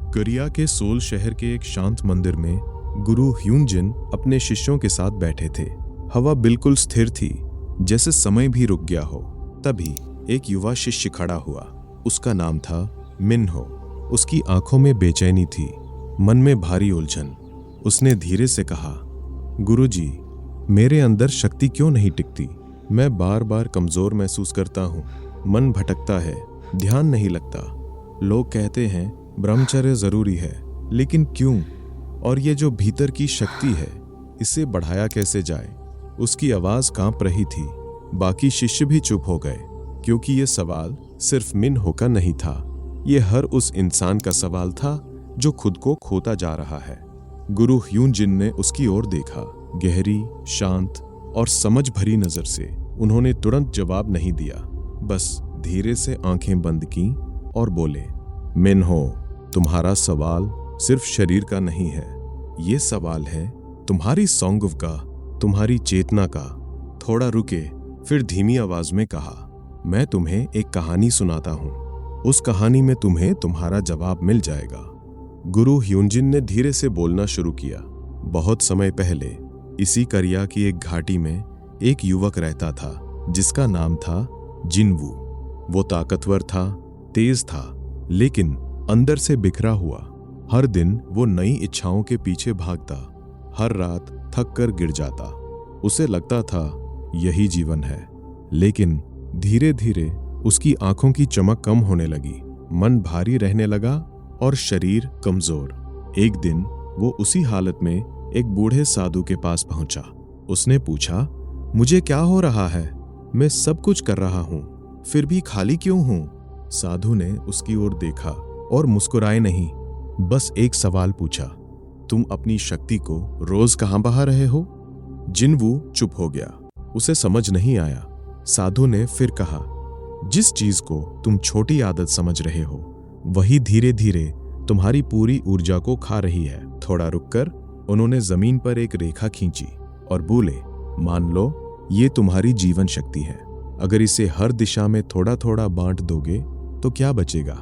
Korea के soul शहर के एक शांत मंदिर में गुरु ह्यूनजिन अपने शिष्यों के साथ बैठे थे। हवा बिल्कुल स्थिर थी, जैसे समय भी रुक गया हो। तभी एक युवा शिष्य खड़ा हुआ। उसका नाम था मिन्हो। उसकी आंखों में बेचैनी थी, मन में भारी उलझन। उसने धीरे से कहा, गुरुजी, मेरे अंदर शक्ति क्यों नहीं टिकती? मैं बार बार कमजोर महसूस करता हूँ, मन भटकता है, ध्यान नहीं लगता। लोग कहते हैं ब्रह्मचर्य जरूरी है, लेकिन क्यों? और ये जो भीतर की शक्ति है, इसे बढ़ाया कैसे जाए? उसकी आवाज कांप रही थी। बाकी शिष्य भी चुप हो गए, क्योंकि ये सवाल सिर्फ मिन्हो का नहीं था। ये हर उस इंसान का सवाल था जो खुद को खोता जा रहा है। गुरु ह्यूनजिन ने उसकी ओर देखा, गहरी, शांत और समझ भरी नजर से। उन्होंने तुरंत जवाब नहीं दिया, बस धीरे से आंखें बंद की और बोले, मिन्हो, तुम्हारा सवाल सिर्फ शरीर का नहीं है। ये सवाल है तुम्हारी सौंगव का, तुम्हारी चेतना का। थोड़ा रुके, फिर धीमी आवाज में कहा, मैं तुम्हें एक कहानी सुनाता हूं। उस कहानी में तुम्हें तुम्हारा जवाब मिल जाएगा। गुरु ह्यूनजिन ने धीरे से बोलना शुरू किया। बहुत समय पहले इसी कोरिया की एक घाटी में एक युवक रहता था, जिसका नाम था जिनवू। वो ताकतवर था, तेज था, लेकिन अंदर से बिखरा हुआ। हर दिन वो नई इच्छाओं के पीछे भागता, हर रात थक कर गिर जाता। उसे लगता था यही जीवन है, लेकिन धीरे धीरे उसकी आंखों की चमक कम होने लगी, मन भारी रहने लगा और शरीर कमजोर। एक दिन वो उसी हालत में एक बूढ़े साधु के पास पहुंचा। उसने पूछा, मुझे क्या हो रहा है? मैं सब कुछ कर रहा हूं, फिर भी खाली क्यों हूं? साधु ने उसकी ओर देखा और मुस्कुराए नहीं, बस एक सवाल पूछा, तुम अपनी शक्ति को रोज कहां बहा रहे हो? जिनवू चुप हो गया, उसे समझ नहीं आया। साधु ने फिर कहा, जिस चीज को तुम छोटी आदत समझ रहे हो, वही धीरे धीरे तुम्हारी पूरी ऊर्जा को खा रही है। थोड़ा रुककर उन्होंने जमीन पर एक रेखा खींची और बोले, मान लो ये तुम्हारी जीवन शक्ति है। अगर इसे हर दिशा में थोड़ा थोड़ा बांट दोगे तो क्या बचेगा?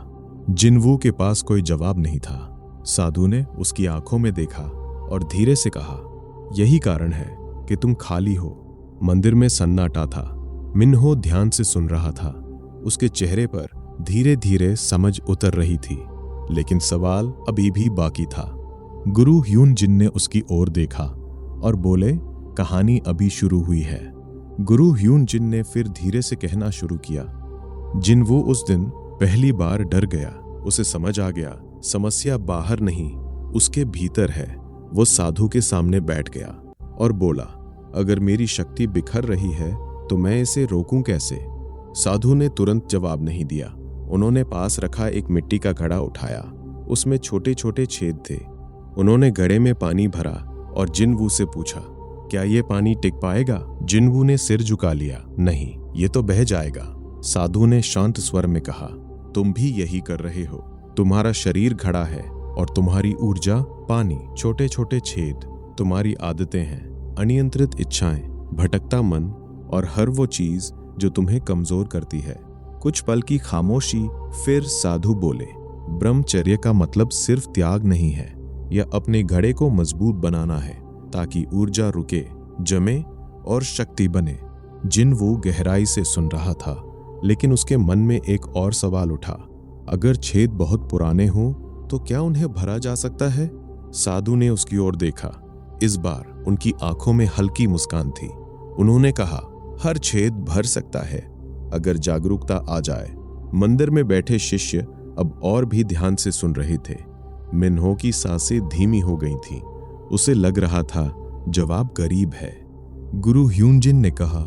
जिनवू के पास कोई जवाब नहीं था। साधु ने उसकी आंखों में देखा और धीरे से कहा, यही कारण है कि तुम खाली हो। मंदिर में सन्नाटा था। मिन्हो ध्यान से सुन रहा था। उसके चेहरे पर धीरे धीरे समझ उतर रही थी, लेकिन सवाल अभी भी बाकी था। गुरु ह्यूनजिन ने उसकी ओर देखा और बोले, कहानी अभी शुरू हुई है। गुरु ह्यूनजिन ने फिर धीरे से कहना शुरू किया। जिनवू उस दिन पहली बार डर गया। उसे समझ आ गया, समस्या बाहर नहीं, उसके भीतर है। वो साधु के सामने बैठ गया और बोला, अगर मेरी शक्ति बिखर रही है तो मैं इसे रोकूं कैसे? साधु ने तुरंत जवाब नहीं दिया। उन्होंने पास रखा एक मिट्टी का घड़ा उठाया। उसमें छोटे छोटे छेद थे। उन्होंने घड़े में पानी भरा और जिनवू से पूछा, क्या ये पानी टिक पाएगा? जिनवू ने सिर झुका लिया, नहीं, ये तो बह जाएगा। साधु ने शांत स्वर में कहा, तुम भी यही कर रहे हो। तुम्हारा शरीर घड़ा है और तुम्हारी ऊर्जा पानी। छोटे छोटे छेद तुम्हारी आदतें हैं, अनियंत्रित इच्छाएं, भटकता मन और हर वो चीज जो तुम्हें कमजोर करती है। कुछ पल की खामोशी, फिर साधु बोले, ब्रह्मचर्य का मतलब सिर्फ त्याग नहीं है, यह अपने घड़े को मजबूत बनाना है ताकि ऊर्जा रुके, जमे और शक्ति बने। जिनवू गहराई से सुन रहा था, लेकिन उसके मन में एक और सवाल उठा, अगर छेद बहुत पुराने हों तो क्या उन्हें भरा जा सकता है? साधु ने उसकी ओर देखा। इस बार उनकी आंखों में हल्की मुस्कान थी। उन्होंने कहा, हर छेद भर सकता है अगर जागरूकता आ जाए। मंदिर में बैठे शिष्य अब और भी ध्यान से सुन रहे थे। मिन्हो की सांसें धीमी हो गई थीं। उसे लग रहा था जवाब करीब है। गुरु ह्यूनजिन ने कहा,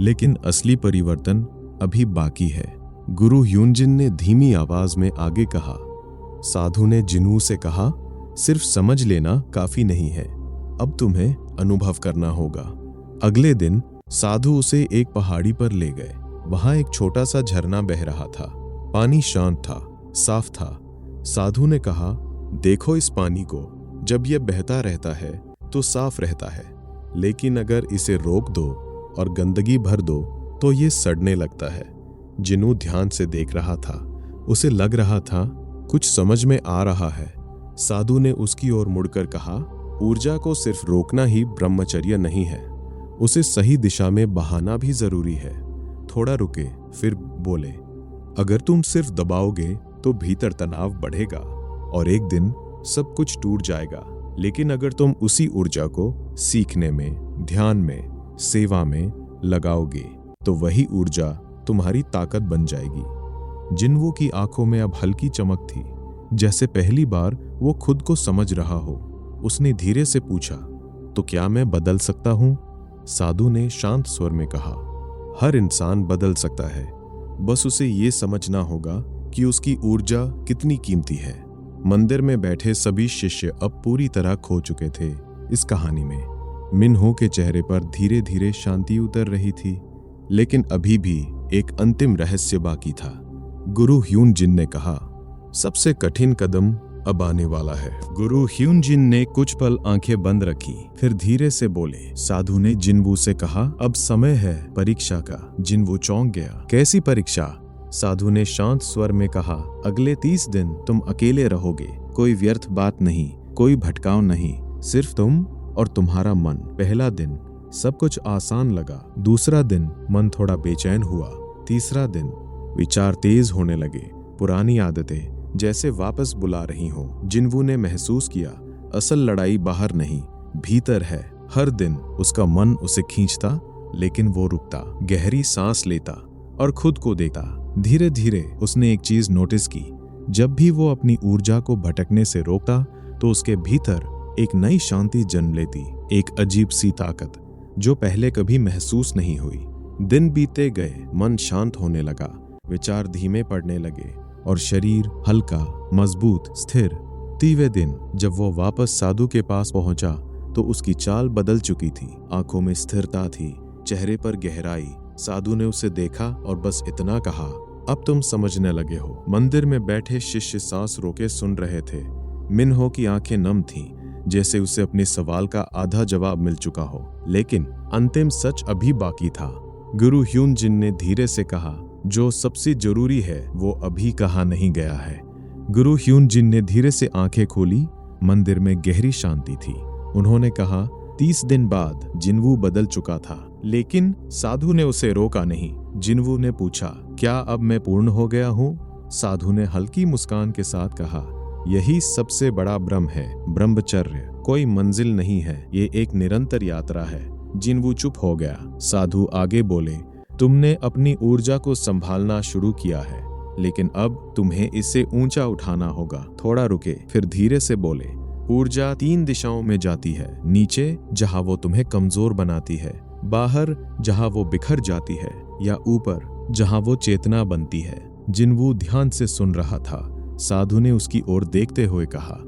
लेकिन असली परिवर्तन अभी बाकी है। गुरु ह्यूनजिन ने धीमी आवाज में आगे कहा। साधु ने जिनवू से कहा, सिर्फ समझ लेना काफी नहीं है, अब तुम्हें अनुभव करना होगा। अगले दिन साधु उसे एक पहाड़ी पर ले गए। वहां एक छोटा सा झरना बह रहा था। पानी शांत था, साफ था। साधु ने कहा, देखो इस पानी को, जब यह बहता रहता है तो साफ रहता है, लेकिन अगर इसे रोक दो और गंदगी भर दो तो ये सड़ने लगता है। जिनू ध्यान से देख रहा था। उसे लग रहा था कुछ समझ में आ रहा है, साधु ने उसकी ओर मुड़कर कहा, ऊर्जा को सिर्फ रोकना ही ब्रह्मचर्य नहीं है, उसे सही दिशा में बहाना भी जरूरी है। थोड़ा रुके, फिर बोले, अगर तुम सिर्फ दबाओगे तो भीतर तनाव बढ़ेगा और एक दिन सब कुछ टूट जाएगा। लेकिन अगर तुम उसी ऊर्जा को सीखने में, ध्यान में, सेवा में लगाओगे तो वही ऊर्जा तुम्हारी ताकत बन जाएगी। जिन्वू की आंखों में अब हल्की चमक थी, जैसे पहली बार वो खुद को समझ रहा हो। उसने धीरे से पूछा, तो क्या मैं बदल सकता हूं? साधु ने शांत स्वर में कहा, हर इंसान बदल सकता है, बस उसे ये समझना होगा कि उसकी ऊर्जा कितनी कीमती है। मंदिर में बैठे सभी शिष्य अब पूरी तरह खो चुके थे इस कहानी में। मिन्हो के चेहरे पर धीरे धीरे शांति उतर रही थी, लेकिन अभी भी एक अंतिम रहस्य बाकी था। गुरु ह्यूनजिन ने कहा, सबसे कठिन कदम अब आने वाला है। गुरु ह्यूनजिन ने कुछ पल आंखें बंद रखी, फिर धीरे से बोले। साधु ने जिन्वू से कहा, अब समय है परीक्षा का। जिन्वू चौंक गया, कैसी परीक्षा? साधु ने शांत स्वर में कहा, अगले 30 दिन तुम अकेले रहोगे, कोई व्यर्थ बात नहीं, कोई भटकाव नहीं, सिर्फ तुम और तुम्हारा मन। पहला दिन सब कुछ आसान लगा, दूसरा दिन मन थोड़ा बेचैन हुआ, तीसरा दिन विचार तेज होने लगे, पुरानी आदतें जैसे वापस बुला रही हों। जिन्वू ने महसूस किया, असल लड़ाई बाहर नहीं, भीतर है। हर दिन उसका मन उसे खींचता, लेकिन वो रुकता, गहरी सांस लेता और खुद को देखता। धीरे धीरे उसने एक चीज नोटिस की, जब भी वो अपनी ऊर्जा को भटकने से रोकता तो उसके भीतर एक नई शांति जन्म लेती, एक अजीब सी ताकत जो पहले कभी महसूस नहीं हुई। दिन बीते गए, मन शांत होने लगा, विचार धीमे पड़ने लगे और शरीर हल्का, मजबूत, स्थिर। 30वें दिन जब वो वापस साधु के पास पहुंचा तो उसकी चाल बदल चुकी थी, आंखों में स्थिरता थी, चेहरे पर गहराई। साधु ने उसे देखा और बस इतना कहा, अब तुम समझने लगे हो। मंदिर में बैठे शिष्य सांस रोके सुन रहे थे। मिन्हो की आंखें नम थीं, जैसे उसे अपने सवाल का आधा जवाब मिल चुका हो, लेकिन अंतिम सच अभी बाकी था। गुरु ह्यूनजिन ने धीरे से कहा, जो सबसे जरूरी है वो अभी कहा नहीं गया है। गुरु ह्यूनजिन ने धीरे से आंखें खोली, मंदिर में गहरी शांति थी। उन्होंने कहा, 30 दिन बाद जिन्वू बदल चुका था, लेकिन साधु ने उसे रोका नहीं। जिन्वू ने पूछा, क्या अब मैं पूर्ण हो गया हूँ? साधु ने हल्की मुस्कान के साथ कहा, यही सबसे बड़ा ब्रह्म है। ब्रह्मचर्य कोई मंजिल नहीं है, ये एक निरंतर यात्रा है। जिन्वू चुप हो गया। साधु आगे बोले, तुमने अपनी ऊर्जा को संभालना शुरू किया है, लेकिन अब तुम्हें इसे ऊंचा उठाना होगा। थोड़ा रुके, फिर धीरे से बोले, ऊर्जा 3 दिशाओं में जाती है, नीचे जहां वो तुम्हें कमजोर बनाती है, बाहर जहां वो बिखर जाती है, या ऊपर जहां वो चेतना बनती है। जिन्वू ध्यान से सुन रहा था। साधु ने उसकी ओर देखते हुए कहा,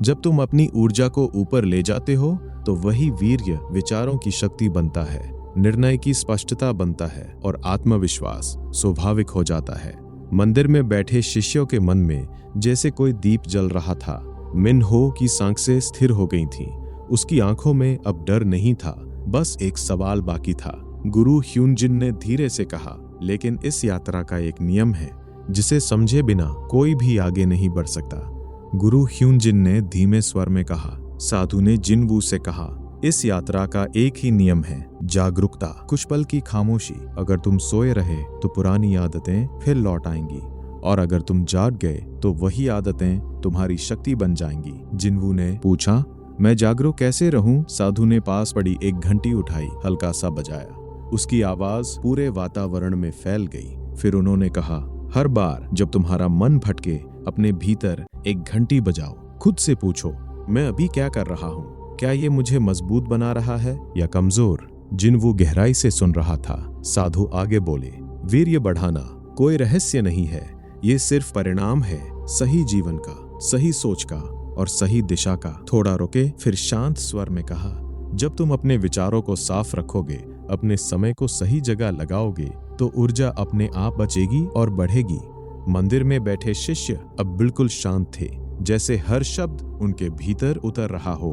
जब तुम अपनी ऊर्जा को ऊपर ले जाते हो तो वही वीर्य विचारों की शक्ति बनता है, निर्णय की स्पष्टता बनता है और आत्मविश्वास स्वाभाविक हो जाता है। मंदिर में बैठे शिष्यों के मन में जैसे कोई दीप जल रहा था। मिन्हो की सांसें स्थिर हो गई थीं। उसकी आंखों में अब डर नहीं था, बस एक सवाल बाकी था। गुरु ह्यूनजिन ने धीरे से कहा, लेकिन इस यात्रा का एक नियम है, जिसे समझे बिना कोई भी आगे नहीं बढ़ सकता। गुरु ह्यूनजिन ने धीमे स्वर में कहा। साधु ने जिन्वू से कहा, इस यात्रा का एक ही नियम है, जागरूकता। कुछ पल की खामोशी। अगर तुम सोए रहे तो पुरानी आदतें फिर लौट आएंगी, और अगर तुम जाग गए तो वही आदतें तुम्हारी शक्ति बन जाएंगी। जिन्वू ने पूछा, मैं जागरूक कैसे रहूं? साधु ने पास पड़ी एक घंटी उठाई, हल्का सा बजाया। उसकी आवाज पूरे वातावरण में फैल गई। फिर उन्होंने कहा, हर बार जब तुम्हारा मन भटके, अपने भीतर एक घंटी बजाओ। खुद से पूछो, मैं अभी क्या कर रहा हूँ? क्या ये मुझे मजबूत बना रहा है या कमजोर? जिन्वू गहराई से सुन रहा था। साधु आगे बोले, वीर्य बढ़ाना कोई रहस्य नहीं है, ये सिर्फ परिणाम है सही जीवन का, सही सोच का और सही दिशा का। थोड़ा रुके, फिर शांत स्वर में कहा, जब तुम अपने विचारों को साफ रखोगे, अपने समय को सही जगह लगाओगे, तो ऊर्जा अपने आप बचेगी और बढ़ेगी। मंदिर में बैठे शिष्य अब बिल्कुल शांत थे, जैसे हर शब्द उनके भीतर उतर रहा हो।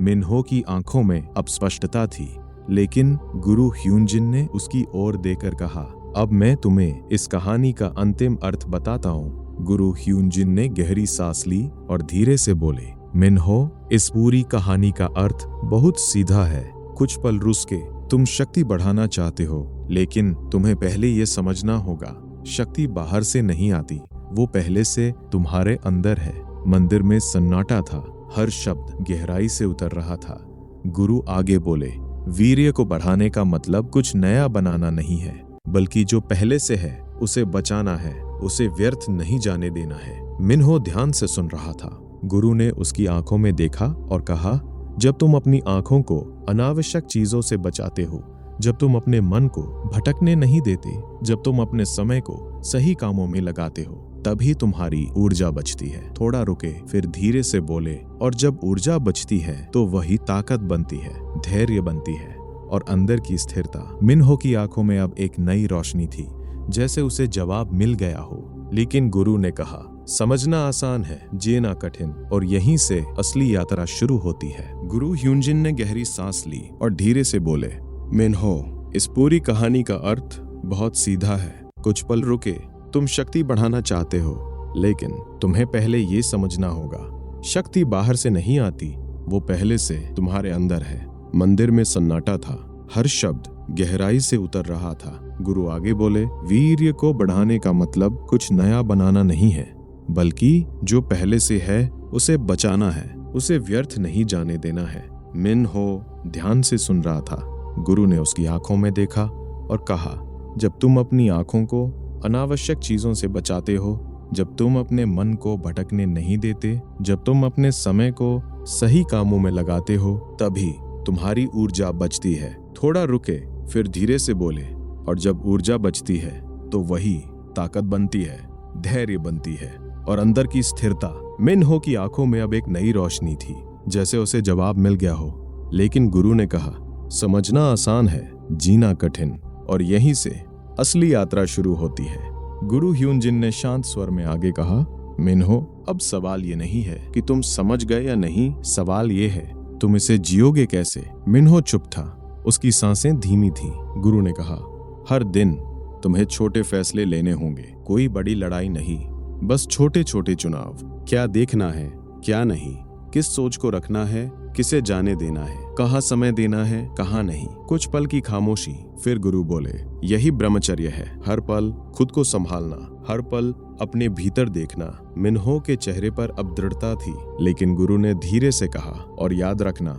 मिन्हो की आंखों में अब स्पष्टता थी, लेकिन गुरु ह्यूनजिन ने उसकी ओर देकर कहा, अब मैं तुम्हें इस कहानी का अंतिम अर्थ बताता हूँ। गुरु ह्यूनजिन ने गहरी सांस ली और धीरे से बोले, मिन्हो, इस पूरी कहानी का अर्थ बहुत सीधा है। कुछ पल रुक के तुम शक्ति बढ़ाना चाहते हो, लेकिन तुम्हें पहले ये समझना होगा, शक्ति बाहर से नहीं आती, वो पहले से तुम्हारे अंदर है। मंदिर में सन्नाटा था, हर शब्द गहराई से उतर रहा था। गुरु आगे बोले, वीर्य को बढ़ाने का मतलब कुछ नया बनाना नहीं है, बल्कि जो पहले से है उसे बचाना है, उसे व्यर्थ नहीं जाने देना है। मिन्हो ध्यान से सुन रहा था। गुरु ने उसकी आंखों में देखा और कहा, जब तुम अपनी आंखों को अनावश्यक चीजों से बचाते हो, जब तुम अपने मन को भटकने नहीं देते, जब तुम अपने समय को सही कामों में लगाते हो, तभी तुम्हारी ऊर्जा बचती है। थोड़ा रुके, फिर धीरे से बोले, और जब ऊर्जा बचती है तो वही ताकत बनती है, धैर्य बनती है और अंदर की स्थिरता। मिन्हो की आंखों में अब एक नई रोशनी थी, जैसे उसे जवाब मिल गया हो। लेकिन गुरु ने कहा, समझना आसान है, जीना कठिन, और यहीं से असली यात्रा शुरू होती है। गुरु ह्यूनजिन ने गहरी सांस ली और धीरे से बोले, मिन्हो, इस पूरी कहानी का अर्थ बहुत सीधा है। कुछ पल रुके, तुम शक्ति बढ़ाना चाहते हो, लेकिन तुम्हें पहले ये समझना होगा, शक्ति बाहर से नहीं आती, वो पहले से तुम्हारे अंदर है। मंदिर में सन्नाटा था, हर शब्द गहराई से उतर रहा था। गुरु आगे बोले, वीर्य को बढ़ाने का मतलब कुछ नया बनाना नहीं है, बल्कि जो पहले से है उसे बचाना है, उसे व्यर्थ नहीं जाने देना है। मिन्हो ध्यान से सुन रहा था। गुरु ने उसकी आंखों में देखा और कहा, जब तुम अपनी आंखों को अनावश्यक चीजों से बचाते हो, जब तुम अपने मन को भटकने नहीं देते, जब तुम अपने समय को सही कामों में लगाते हो, तभी तुम्हारी ऊर्जा बचती है। थोड़ा रुके, फिर धीरे से बोले, और जब ऊर्जा बचती है तो वही ताकत बनती है, धैर्य बनती है और अंदर की स्थिरता। मिन्हो की आंखों में अब एक नई रोशनी थी, जैसे उसे जवाब मिल गया हो। लेकिन गुरु ने कहा, समझना आसान है, जीना कठिन, और यहीं से असली यात्रा शुरू होती है। गुरु ह्यूनजिन ने शांत स्वर में आगे कहा, मिन्हो, अब सवाल ये नहीं है कि तुम समझ गए या नहीं, सवाल ये है तुम इसे जियोगे कैसे। मिन्हो चुप था, उसकी सांसें धीमी थीं। गुरु ने कहा, हर दिन तुम्हें छोटे फैसले लेने होंगे, कोई बड़ी लड़ाई नहीं, बस छोटे छोटे चुनाव। क्या देखना है, क्या नहीं, किस सोच को रखना है, किसे जाने देना है, कहाँ समय देना है, कहाँ नहीं। कुछ पल की खामोशी, फिर गुरु बोले, यही ब्रह्मचर्य है, हर पल खुद को संभालना, हर पल अपने भीतर देखना। मिन्हो के चेहरे पर अब दृढ़ता थी, लेकिन गुरु ने धीरे से कहा, और याद रखना,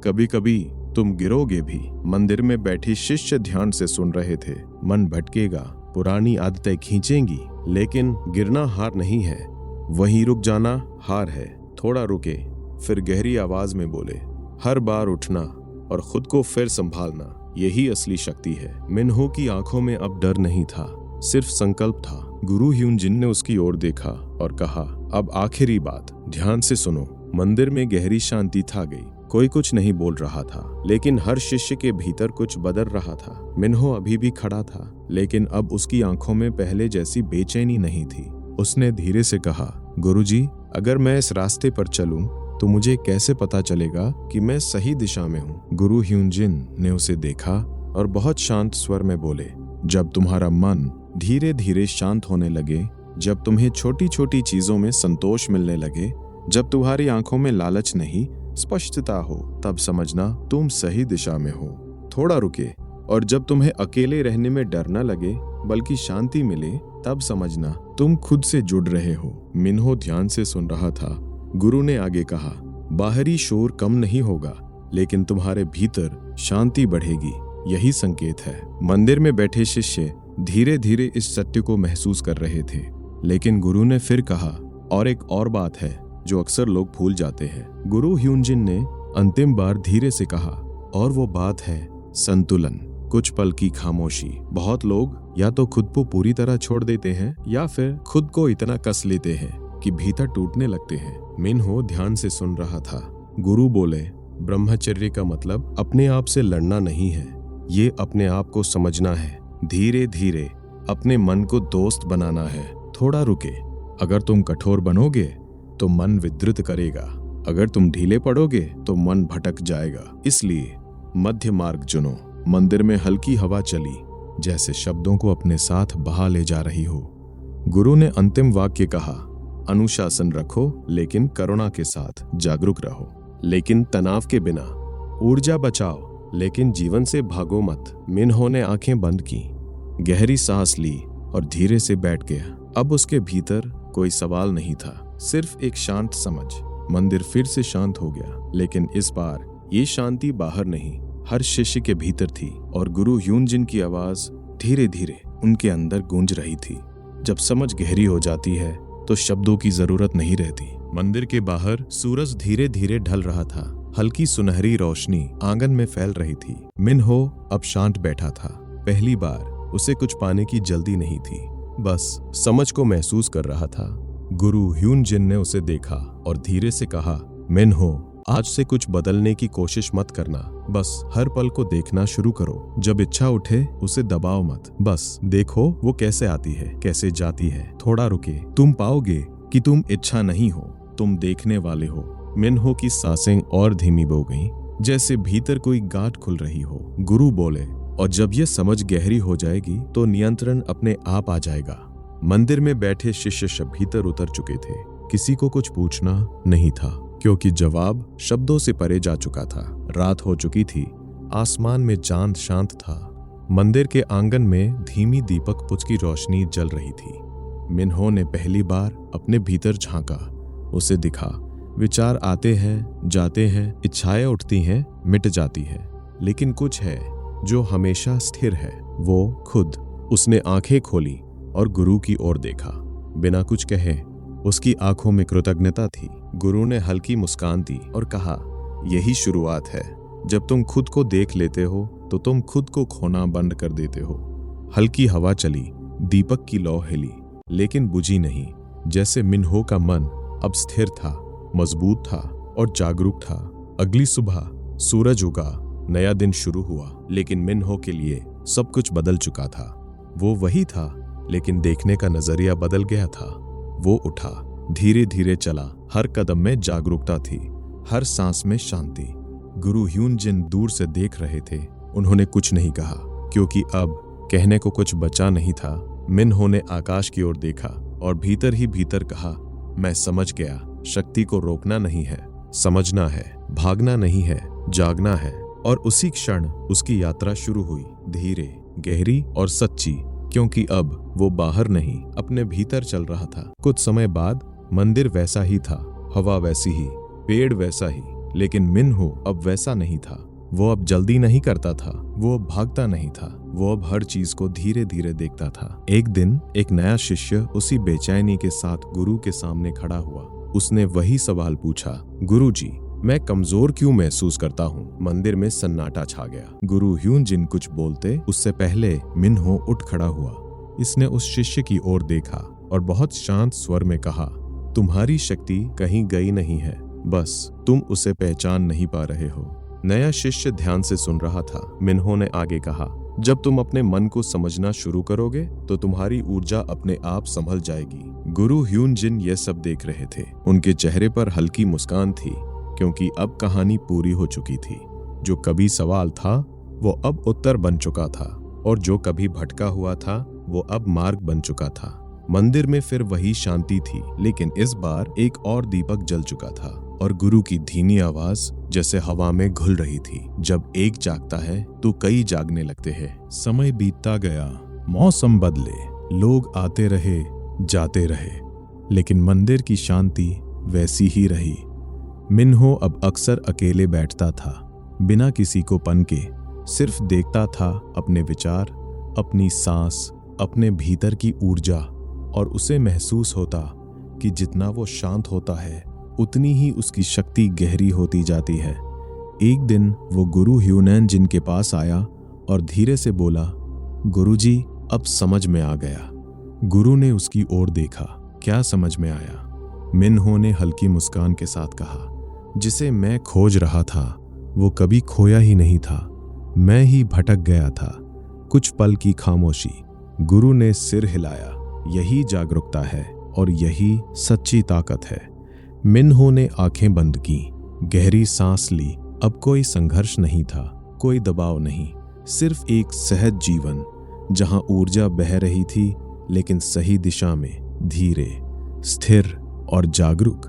कभी कभी तुम गिरोगे भी। मंदिर में बैठी शिष्य ध्यान से सुन रहे थे। मन भटकेगा, पुरानी आदतें खींचेंगी, लेकिन गिरना हार नहीं है, वहीं रुक जाना हार है। थोड़ा रुके, फिर गहरी आवाज में बोले, हर बार उठना और खुद को फिर संभालना, यही असली शक्ति है। मिन्हो की आंखों में अब डर नहीं था, सिर्फ संकल्प था। गुरु ह्यूनजिन ने उसकी ओर देखा और कहा, अब आखिरी बात, ध्यान से सुनो। मंदिर में गहरी शांति छा गई, कोई कुछ नहीं बोल रहा था, लेकिन हर शिष्य के भीतर कुछ बदल रहा था। मिन्हो अभी भी खड़ा था, लेकिन अब उसकी आंखों में पहले जैसी बेचैनी नहीं थी। उसने धीरे से कहा, गुरुजी, अगर मैं इस रास्ते पर चलूं तो मुझे कैसे पता चलेगा कि मैं सही दिशा में हूँ। गुरु ह्यूनजिन ने उसे देखा और बहुत शांत स्वर में बोले, जब तुम्हारा मन धीरे धीरे शांत होने लगे, जब तुम्हें छोटी छोटी चीजों में संतोष मिलने लगे, जब तुम्हारी आंखों में लालच नहीं स्पष्टता हो, तब समझना तुम सही दिशा में हो। थोड़ा रुके, और जब तुम्हें अकेले रहने में डर न लगे बल्कि शांति मिले, तब समझना तुम खुद से जुड़ रहे हो। मिन्हो ध्यान से सुन रहा था। गुरु ने आगे कहा, बाहरी शोर कम नहीं होगा, लेकिन तुम्हारे भीतर शांति बढ़ेगी, यही संकेत है। मंदिर में बैठे शिष्य धीरे धीरे इस सत्य को महसूस कर रहे थे, लेकिन गुरु ने फिर कहा, और एक और बात है जो अक्सर लोग भूल जाते हैं। गुरु ह्यूनजिन ने अंतिम बार धीरे से कहा, और वो बात है संतुलन। कुछ पल की खामोशी। बहुत लोग या तो खुद को पूरी तरह छोड़ देते हैं या फिर खुद को इतना कस लेते हैं कि भीतर टूटने लगते हैं। मिन्हो ध्यान से सुन रहा था। गुरु बोले, ब्रह्मचर्य का मतलब अपने आप से लड़ना नहीं है, ये अपने आप को समझना है, धीरे धीरे अपने मन को दोस्त बनाना है। थोड़ा रुके, अगर तुम कठोर बनोगे तो मन विद्रुत करेगा, अगर तुम ढीले पड़ोगे तो मन भटक जाएगा। इसलिए मध्य मार्ग चुनो। मंदिर में हल्की हवा चली, जैसे शब्दों को अपने साथ बहा ले जा रही हो। गुरु ने अंतिम वाक्य कहा, अनुशासन रखो लेकिन करुणा के साथ जागरूक रहो, लेकिन तनाव के बिना। ऊर्जा बचाओ लेकिन जीवन से भागो मत। मिन्हो ने आंखें बंद की, गहरी सांस ली और धीरे से बैठ गया। अब उसके भीतर कोई सवाल नहीं था, सिर्फ एक शांत समझ। मंदिर फिर से शांत हो गया, लेकिन इस बार ये शांति बाहर नहीं, हर शिष्य के भीतर थी। और गुरु ह्यूनजिन की आवाज धीरे धीरे उनके अंदर गूंज रही थी। जब समझ गहरी हो जाती है तो शब्दों की जरूरत नहीं रहती। मंदिर के बाहर सूरज धीरे धीरे ढल रहा था। हल्की सुनहरी रोशनी आंगन में फैल रही थी। मिन्हो अब शांत बैठा था। पहली बार उसे कुछ पाने की जल्दी नहीं थी, बस समझ को महसूस कर रहा था। गुरु ह्यूनजिन ने उसे देखा और धीरे से कहा, मिन्हो, आज से कुछ बदलने की कोशिश मत करना, बस हर पल को देखना शुरू करो। जब इच्छा उठे उसे दबाओ मत, बस देखो वो कैसे आती है, कैसे जाती है। थोड़ा रुके, तुम पाओगे कि तुम इच्छा नहीं हो, तुम देखने वाले हो। मिन्हो की सांसें और धीमी हो गईं, जैसे भीतर कोई गांठ खुल रही हो। गुरु बोले, और जब ये समझ गहरी हो जाएगी तो नियंत्रण अपने आप आ जाएगा। मंदिर में बैठे शिष्य भीतर उतर चुके थे। किसी को कुछ पूछना नहीं था, क्योंकि जवाब शब्दों से परे जा चुका था। रात हो चुकी थी, आसमान में चांद शांत था। मंदिर के आंगन में धीमी दीपक पुंज की रोशनी जल रही थी। मिन्हो ने पहली बार अपने भीतर झांका। उसे दिखा, विचार आते हैं, जाते हैं, इच्छाएं उठती हैं, मिट जाती हैं, लेकिन कुछ है जो हमेशा स्थिर है, वो खुद। उसने आंखें खोली और गुरु की ओर देखा। बिना कुछ कहे उसकी आंखों में कृतज्ञता थी। गुरु ने हल्की मुस्कान दी और कहा, यही शुरुआत है। जब तुम खुद को देख लेते हो तो तुम खुद को खोना बंद कर देते हो। हल्की हवा चली, दीपक की लौ हिली, लेकिन बुझी नहीं। जैसे मिन्हो का मन अब स्थिर था, मजबूत था और जागरूक था। अगली सुबह सूरज उगा, नया दिन शुरू हुआ, लेकिन मिन्हो के लिए सब कुछ बदल चुका था। वो वही था, लेकिन देखने का नजरिया बदल गया था। वो उठा, धीरे धीरे चला। हर कदम में जागरूकता थी, हर सांस में शांति। गुरु ह्यूनजिन दूर से देख रहे थे। उन्होंने कुछ नहीं कहा, क्योंकि अब कहने को कुछ बचा नहीं था। मिन्हो ने आकाश की ओर देखा और भीतर ही भीतर कहा, मैं समझ गया। शक्ति को रोकना नहीं है, समझना है। भागना नहीं है, जागना है। और उसी क्षण उसकी यात्रा शुरू हुई, धीरे, गहरी और सच्ची, क्योंकि अब वो बाहर नहीं, अपने भीतर चल रहा था। कुछ समय बाद मंदिर वैसा ही था, हवा वैसी ही, पेड़ वैसा ही, लेकिन मिन्हो अब वैसा नहीं था। वो अब जल्दी नहीं करता था, वो अब भागता नहीं था, वो अब हर चीज को धीरे धीरे देखता था। एक दिन एक नया शिष्य उसी बेचैनी के साथ गुरु के सामने खड़ा हुआ। उसने वही सवाल पूछा, गुरुजी, मैं कमजोर क्यों महसूस करता हूँ? मंदिर में सन्नाटा छा गया। गुरु ह्यूनजिन कुछ बोलते उससे पहले मिन्हो उठ खड़ा हुआ। इसने उस शिष्य की ओर देखा और बहुत शांत स्वर में कहा, तुम्हारी शक्ति कहीं गई नहीं है, बस तुम उसे पहचान नहीं पा रहे हो। नया शिष्य ध्यान से सुन रहा था। मिन्हो ने आगे कहा, जब तुम अपने मन को समझना शुरू करोगे तो तुम्हारी ऊर्जा अपने आप संभल जाएगी। गुरु ह्यूनजिन ये सब देख रहे थे। उनके चेहरे पर हल्की मुस्कान थी, क्योंकि अब कहानी पूरी हो चुकी थी। जो कभी सवाल था वो अब उत्तर बन चुका था, और जो कभी भटका हुआ था वो अब मार्ग बन चुका था। मंदिर में फिर वही शांति थी, लेकिन इस बार एक और दीपक जल चुका था और गुरु की धीमी आवाज जैसे हवा में घुल रही थी। जब एक जागता है तो कई जागने लगते हैं। समय बीतता गया, मौसम बदले, लोग आते रहे, जाते रहे, लेकिन मंदिर की शांति वैसी ही रही। मिन्हो अब अक्सर अकेले बैठता था, बिना किसी को पनके, सिर्फ देखता था अपने विचार, अपनी सांस, अपने भीतर की ऊर्जा, और उसे महसूस होता कि जितना वो शांत होता है उतनी ही उसकी शक्ति गहरी होती जाती है। एक दिन वो गुरु ह्यूनजिन के पास आया और धीरे से बोला, गुरुजी, अब समझ में आ गया। गुरु ने उसकी ओर देखा। क्या समझ में आया? मिन्हो ने हल्की मुस्कान के साथ कहा, जिसे मैं खोज रहा था वो कभी खोया ही नहीं था, मैं ही भटक गया था। कुछ पल की खामोशी। गुरु ने सिर हिलाया। यही जागरूकता है और यही सच्ची ताकत है। मिन्हो ने आंखें बंद की, गहरी सांस ली। अब कोई संघर्ष नहीं था, कोई दबाव नहीं, सिर्फ एक सहज जीवन जहां ऊर्जा बह रही थी, लेकिन सही दिशा में, धीरे, स्थिर और जागरूक।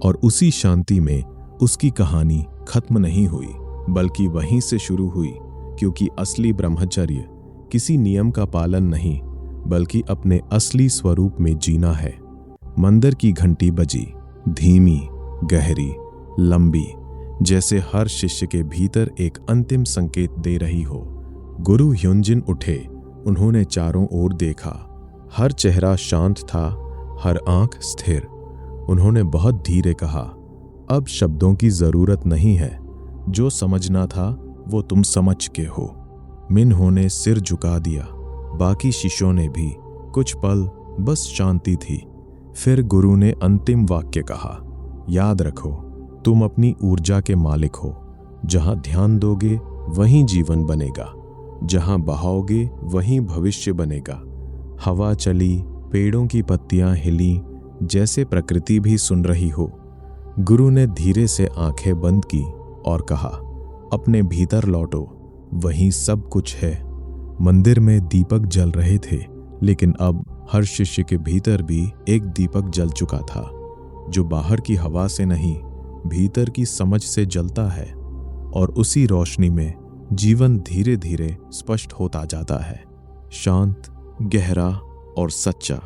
और उसी शांति में उसकी कहानी खत्म नहीं हुई, बल्कि वहीं से शुरू हुई, क्योंकि असली ब्रह्मचर्य किसी नियम का पालन नहीं, बल्कि अपने असली स्वरूप में जीना है। मंदिर की घंटी बजी, धीमी, गहरी, लंबी, जैसे हर शिष्य के भीतर एक अंतिम संकेत दे रही हो। गुरु ह्युनजिन उठे। उन्होंने चारों ओर देखा। हर चेहरा शांत था, हर आंख स्थिर। उन्होंने बहुत धीरे कहा, अब शब्दों की जरूरत नहीं है। जो समझना था वो तुम समझ के हो। मिन्हो ने सिर झुका दिया। बाकी शिष्यों ने भी। कुछ पल बस शांति थी। फिर गुरु ने अंतिम वाक्य कहा, याद रखो, तुम अपनी ऊर्जा के मालिक हो। जहां ध्यान दोगे वहीं जीवन बनेगा, जहां बहाओगे वहीं भविष्य बनेगा। हवा चली, पेड़ों की पत्तियां हिली, जैसे प्रकृति भी सुन रही हो। गुरु ने धीरे से आंखें बंद की और कहा, अपने भीतर लौटो, वहीं सब कुछ है। मंदिर में दीपक जल रहे थे, लेकिन अब हर शिष्य के भीतर भी एक दीपक जल चुका था, जो बाहर की हवा से नहीं, भीतर की समझ से जलता है। और उसी रोशनी में जीवन धीरे धीरे स्पष्ट होता जाता है, शांत, गहरा और सच्चा।